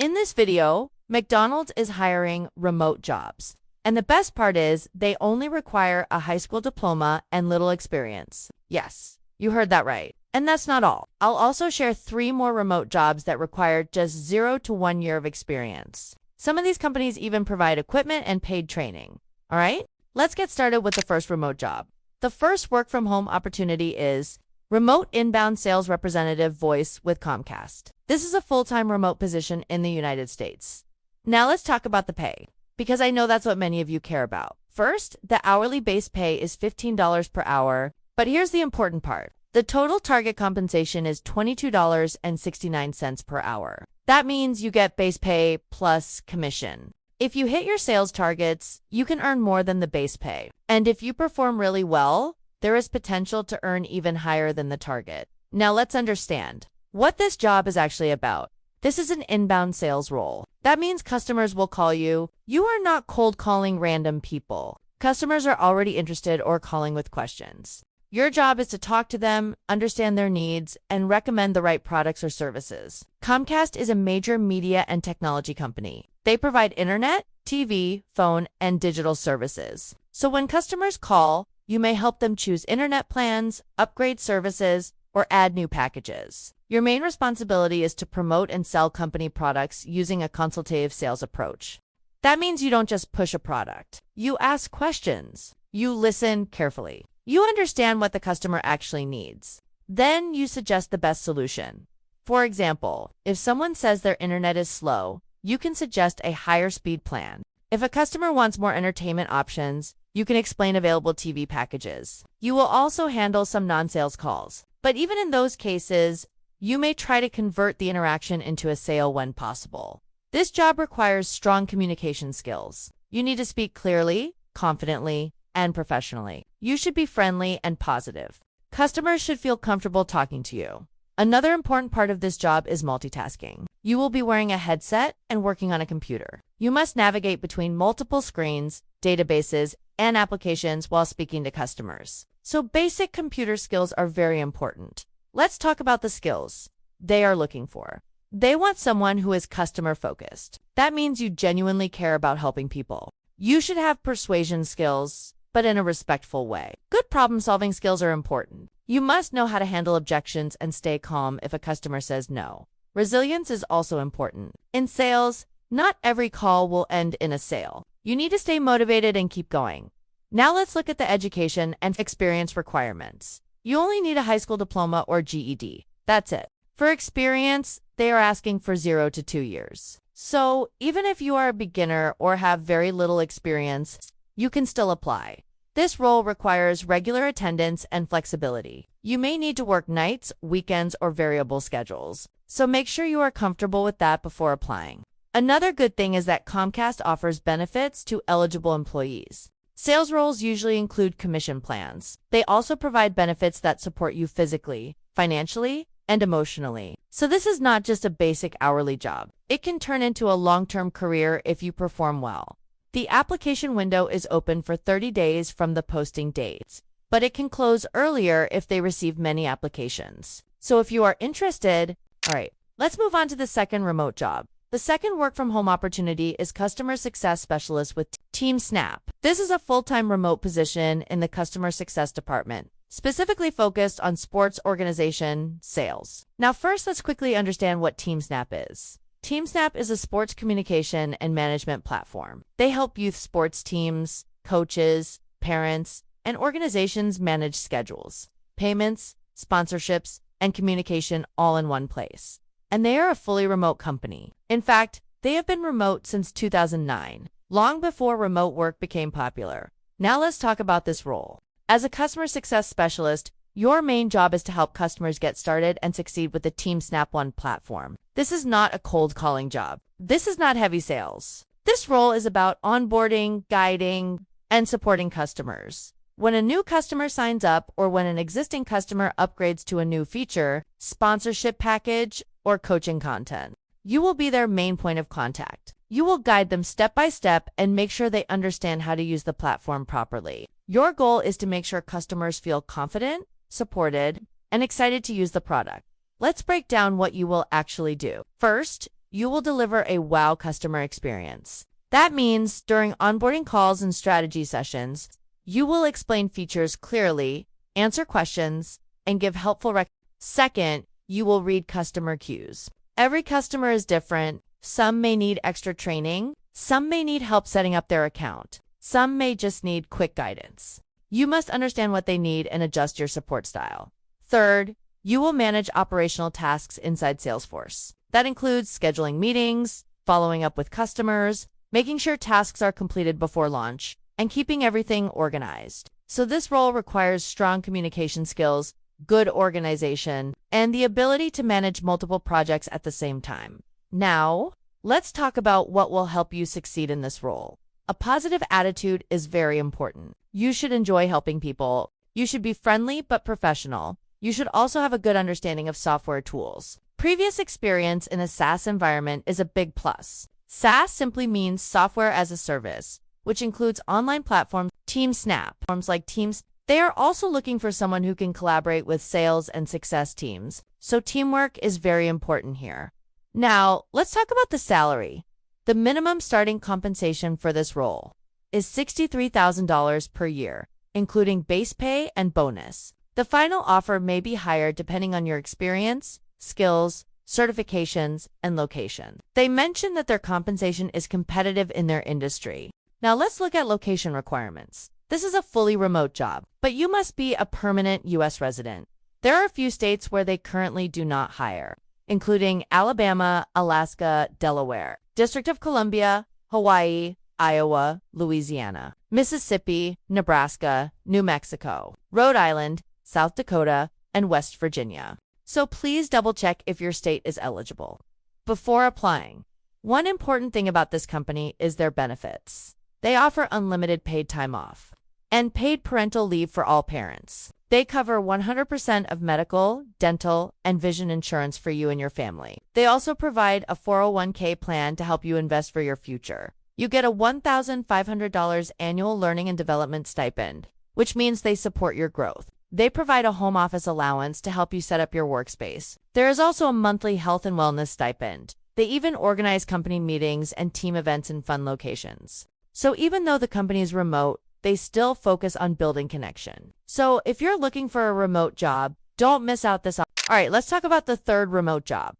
In this video, McDonald's is hiring remote jobs. And the best part is they only require a high school diploma and little experience. Yes, you heard that right. And that's not all. I'll also share 3 more remote jobs that require just 0 to 1 year of experience. Some of these companies even provide equipment and paid training. All right, let's get started with the first remote job. The first work-from-home opportunity is Remote Inbound Sales Representative Voice with Comcast. This is a full-time remote position in the United States. Now let's talk about the pay, because I know that's what many of you care about. First, the hourly base pay is $15 per hour, but here's the important part. The total target compensation is $22.69 per hour. That means you get base pay plus commission. If you hit your sales targets, you can earn more than the base pay. And if you perform really well, there is potential to earn even higher than the target. Now let's understand what this job is actually about. This is an inbound sales role. That means customers will call you. You are not cold calling random people. Customers are already interested or calling with questions. Your job is to talk to them, understand their needs, and recommend the right products or services. Comcast is a major media and technology company. They provide internet, TV, phone, and digital services. So when customers call, you may help them choose internet plans, upgrade services, or add new packages. Your main responsibility is to promote and sell company products using a consultative sales approach. That means you don't just push a product. You ask questions. You listen carefully. You understand what the customer actually needs. Then you suggest the best solution. For example, if someone says their internet is slow, you can suggest a higher speed plan. If a customer wants more entertainment options, you can explain available TV packages. You will also handle some non-sales calls. But even in those cases, you may try to convert the interaction into a sale when possible. This job requires strong communication skills. You need to speak clearly, confidently, and professionally. You should be friendly and positive. Customers should feel comfortable talking to you. Another important part of this job is multitasking. You will be wearing a headset and working on a computer. You must navigate between multiple screens, databases, and applications while speaking to customers. So basic computer skills are very important. Let's talk about the skills they are looking for. They want someone who is customer focused. That means you genuinely care about helping people. You should have persuasion skills, but in a respectful way. Good problem-solving skills are important. You must know how to handle objections and stay calm if a customer says no. Resilience is also important. In sales, not every call will end in a sale. You need to stay motivated and keep going. Now let's look at the education and experience requirements. You only need a high school diploma or GED. That's it. For experience, they are asking for 0 to 2 years. So even if you are a beginner or have very little experience, you can still apply. This role requires regular attendance and flexibility. You may need to work nights, weekends, or variable schedules. So make sure you are comfortable with that before applying. Another good thing is that Comcast offers benefits to eligible employees. Sales roles usually include commission plans. They also provide benefits that support you physically, financially, and emotionally. So this is not just a basic hourly job. It can turn into a long-term career if you perform well. The application window is open for 30 days from the posting date, but it can close earlier if they receive many applications. So if you are interested, all right, let's move on to the second remote job. The second work-from-home opportunity is Customer Success Specialist with TeamSnap. This is a full-time remote position in the Customer Success Department, specifically focused on sports organization sales. Now first, let's quickly understand what TeamSnap is. TeamSnap is a sports communication and management platform. They help youth sports teams, coaches, parents, and organizations manage schedules, payments, sponsorships, and communication all in one place. And they are a fully remote company. In fact, they have been remote since 2009, long before remote work became popular. Now let's talk about this role. As a customer success specialist, your main job is to help customers get started and succeed with the TeamSnap One platform. This is not a cold calling job. This is not heavy sales. This role is about onboarding, guiding, and supporting customers. When a new customer signs up or when an existing customer upgrades to a new feature, sponsorship package, or coaching content, you will be their main point of contact. You will guide them step by step and make sure they understand how to use the platform properly. Your goal is to make sure customers feel confident, supported, and excited to use the product. Let's break down what you will actually do. First, you will deliver a wow customer experience. That means during onboarding calls and strategy sessions, you will explain features clearly, answer questions, and give helpful Second, you will read customer cues. Every customer is different. Some may need extra training. Some may need help setting up their account. Some may just need quick guidance. You must understand what they need and adjust your support style. Third, you will manage operational tasks inside Salesforce. That includes scheduling meetings, following up with customers, making sure tasks are completed before launch, and keeping everything organized. So this role requires strong communication skills, good organization, and the ability to manage multiple projects at the same time. Now, let's talk about what will help you succeed in this role. A positive attitude is very important. You should enjoy helping people. You should be friendly but professional. You should also have a good understanding of software tools. Previous experience in a SaaS environment is a big plus. SaaS simply means software as a service, which includes online platforms, TeamSnap, platforms like Teams. They are also looking for someone who can collaborate with sales and success teams, so teamwork is very important here. Now, let's talk about the salary. The minimum starting compensation for this role is $63,000 per year, including base pay and bonus. The final offer may be higher depending on your experience, skills, certifications, and location. They mention that their compensation is competitive in their industry. Now let's look at location requirements. This is a fully remote job, but you must be a permanent U.S. resident. There are a few states where they currently do not hire, including Alabama, Alaska, Delaware, District of Columbia, Hawaii, Iowa, Louisiana, Mississippi, Nebraska, New Mexico, Rhode Island, South Dakota, and West Virginia. So please double-check if your state is eligible before applying. One important thing about this company is their benefits. They offer unlimited paid time off and paid parental leave for all parents. They cover 100% of medical, dental, and vision insurance for you and your family. They also provide a 401k plan to help you invest for your future. You get a $1,500 annual learning and development stipend, which means they support your growth. They provide a home office allowance to help you set up your workspace. There is also a monthly health and wellness stipend. They even organize company meetings and team events in fun locations. So even though the company is remote, they still focus on building connection. So if you're looking for a remote job, don't miss out this. All right, let's talk about the third remote job.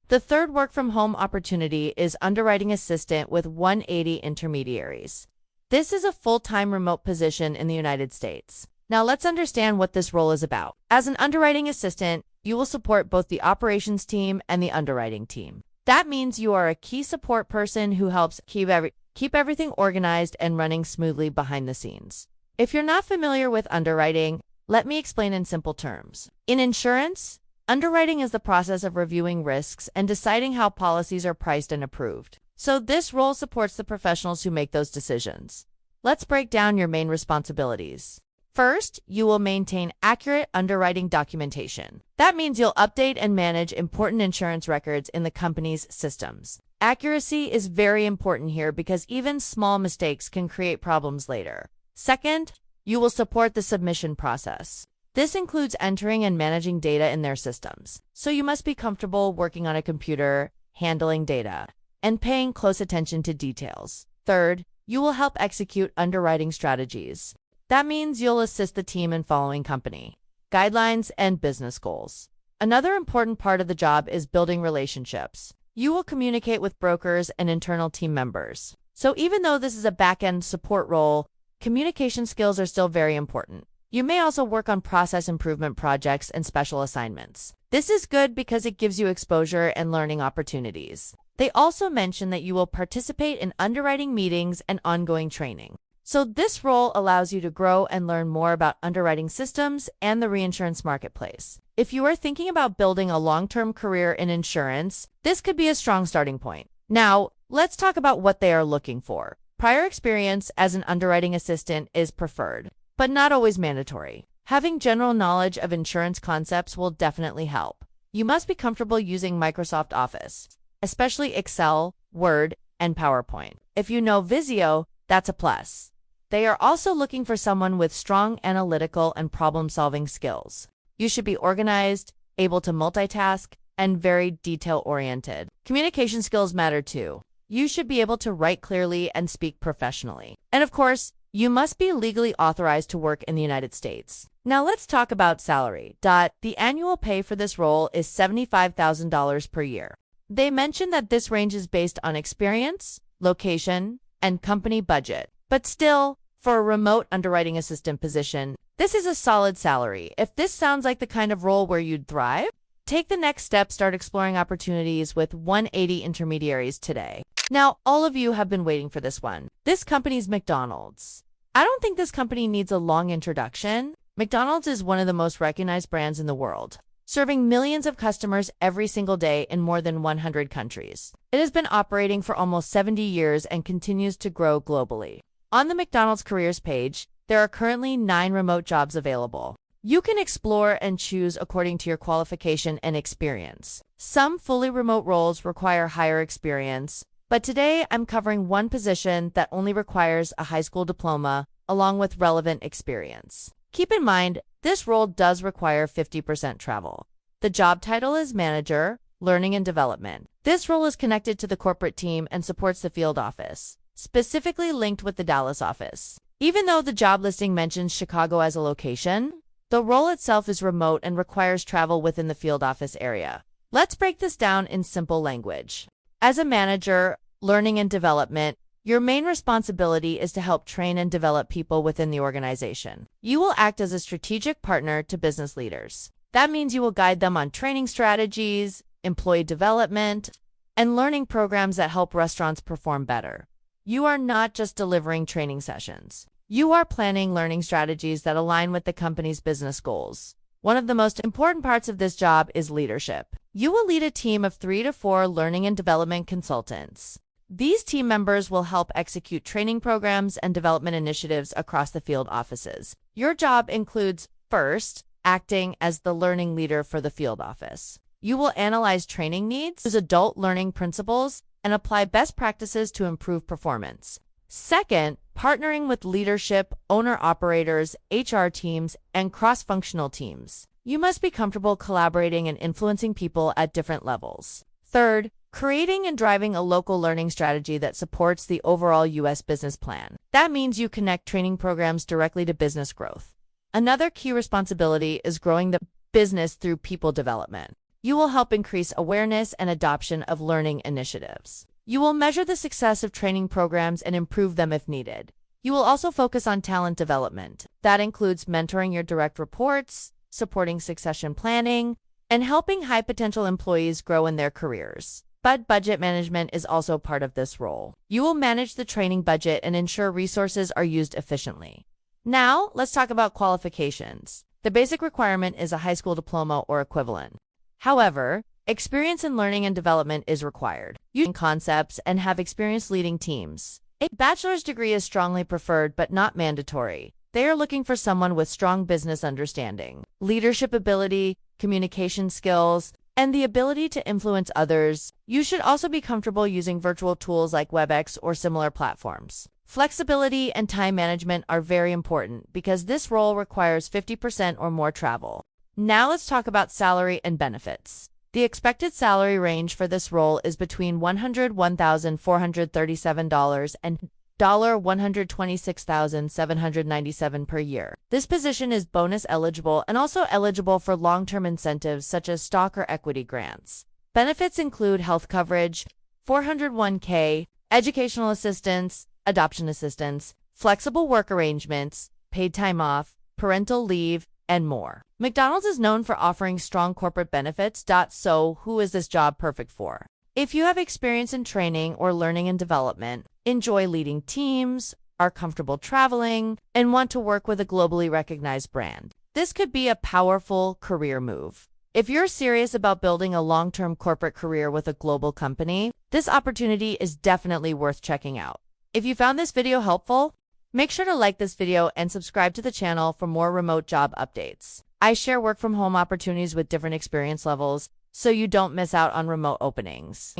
The third work from home opportunity is underwriting assistant with 180 intermediaries. This is a full-time remote position in the United States. Now let's understand what this role is about. As an underwriting assistant, you will support both the operations team and the underwriting team. That means you are a key support person who helps keep everything organized and running smoothly behind the scenes. If you're not familiar with underwriting, let me explain in simple terms. In insurance, underwriting is the process of reviewing risks and deciding how policies are priced and approved. So this role supports the professionals who make those decisions. Let's break down your main responsibilities. First, you will maintain accurate underwriting documentation. That means you'll update and manage important insurance records in the company's systems. Accuracy is very important here because even small mistakes can create problems later. Second, you will support the submission process. This includes entering and managing data in their systems. So you must be comfortable working on a computer, handling data, and paying close attention to details. Third, you will help execute underwriting strategies. That means you'll assist the team in following company guidelines and business goals. Another important part of the job is building relationships. You will communicate with brokers and internal team members. So even though this is a back-end support role, communication skills are still very important. You may also work on process improvement projects and special assignments. This is good because it gives you exposure and learning opportunities. They also mention that you will participate in underwriting meetings and ongoing training. So this role allows you to grow and learn more about underwriting systems and the reinsurance marketplace. If you are thinking about building a long-term career in insurance, this could be a strong starting point. Now, let's talk about what they are looking for. Prior experience as an underwriting assistant is preferred, but not always mandatory. Having general knowledge of insurance concepts will definitely help. You must be comfortable using Microsoft Office, especially Excel, Word, and PowerPoint. If you know Visio, that's a plus. They are also looking for someone with strong analytical and problem-solving skills. You should be organized, able to multitask, and very detail-oriented. Communication skills matter too. You should be able to write clearly and speak professionally. And of course, you must be legally authorized to work in the United States. Now let's talk about salary. The annual pay for this role is $75,000 per year. They mention that this range is based on experience, location, and company budget. But still, for a remote underwriting assistant position, this is a solid salary. If this sounds like the kind of role where you'd thrive, take the next step, start exploring opportunities with 180 intermediaries today. Now, all of you have been waiting for this one. This company's McDonald's. I don't think this company needs a long introduction. McDonald's is one of the most recognized brands in the world, serving millions of customers every single day in more than 100 countries. It has been operating for almost 70 years and continues to grow globally. On the McDonald's careers page, there are currently 9 remote jobs available. You can explore and choose according to your qualification and experience. Some fully remote roles require higher experience, but today I'm covering one position that only requires a high school diploma along with relevant experience. Keep in mind, this role does require 50% travel. The job title is Manager, Learning and Development. This role is connected to the corporate team and supports the field office, specifically linked with the Dallas office. Even though the job listing mentions Chicago as a location, the role itself is remote and requires travel within the field office area. Let's break this down in simple language. As a manager, learning and development, your main responsibility is to help train and develop people within the organization. You will act as a strategic partner to business leaders. That means you will guide them on training strategies, employee development, and learning programs that help restaurants perform better. You are not just delivering training sessions. You are planning learning strategies that align with the company's business goals. One of the most important parts of this job is leadership. You will lead a team of 3 to 4 learning and development consultants. These team members will help execute training programs and development initiatives across the field offices. Your job includes, first, acting as the learning leader for the field office. You will analyze training needs, use adult learning principles, and apply best practices to improve performance. Second, partnering with leadership, owner-operators, HR teams, and cross-functional teams. You must be comfortable collaborating and influencing people at different levels. Third, creating and driving a local learning strategy that supports the overall U.S. business plan. That means you connect training programs directly to business growth. Another key responsibility is growing the business through people development. You will help increase awareness and adoption of learning initiatives. You will measure the success of training programs and improve them if needed. You will also focus on talent development. That includes mentoring your direct reports, supporting succession planning, and helping high-potential employees grow in their careers. But budget management is also part of this role. You will manage the training budget and ensure resources are used efficiently. Now, let's talk about qualifications. The basic requirement is a high school diploma or equivalent. However, experience in learning and development is required. You use concepts and have experience leading teams. A bachelor's degree is strongly preferred but not mandatory. They are looking for someone with strong business understanding, leadership ability, communication skills, and the ability to influence others. You should also be comfortable using virtual tools like WebEx or similar platforms. Flexibility and time management are very important because this role requires 50% or more travel. Now let's talk about salary and benefits. The expected salary range for this role is between $101,437 and $126,797 per year. This position is bonus eligible and also eligible for long-term incentives such as stock or equity grants. Benefits include health coverage, 401k, educational assistance, adoption assistance, flexible work arrangements, paid time off, parental leave, and more. McDonald's is known for offering strong corporate benefits. So, who is this job perfect for? If you have experience in training or learning and development, enjoy leading teams, are comfortable traveling, and want to work with a globally recognized brand, this could be a powerful career move. If you're serious about building a long-term corporate career with a global company, this opportunity is definitely worth checking out. If you found this video helpful, make sure to like this video and subscribe to the channel for more remote job updates. I share work from home opportunities with different experience levels, so you don't miss out on remote openings.